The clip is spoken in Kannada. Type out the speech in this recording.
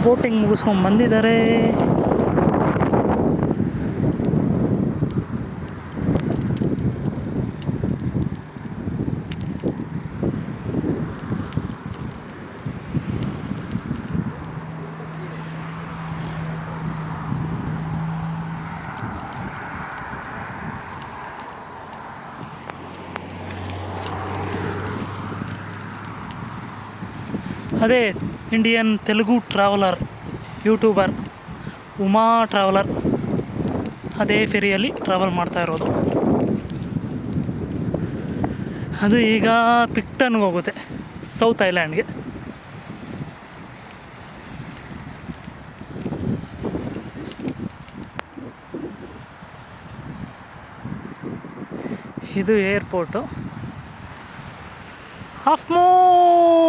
ಬೋಟಿಂಗ್ ಮುಗಿಸ್ಕೊಂಡು ಬಂದಿದ್ದಾರೆ. ಅದೇ Indian Telugu traveller YouTuber Uma traveller ಅದೇ ಫೆರಿಯಲ್ಲಿ ಟ್ರಾವೆಲ್ ಮಾಡ್ತಾ ಇರೋದು. ಅದು ಈಗ ಪಿಕ್ಟನ್ಗೆ ಹೋಗುತ್ತೆ, ಸೌತ್ ಐಲ್ಯಾಂಡ್ಗೆ. ಇದು ಏರ್ಪೋರ್ಟು. Half Moon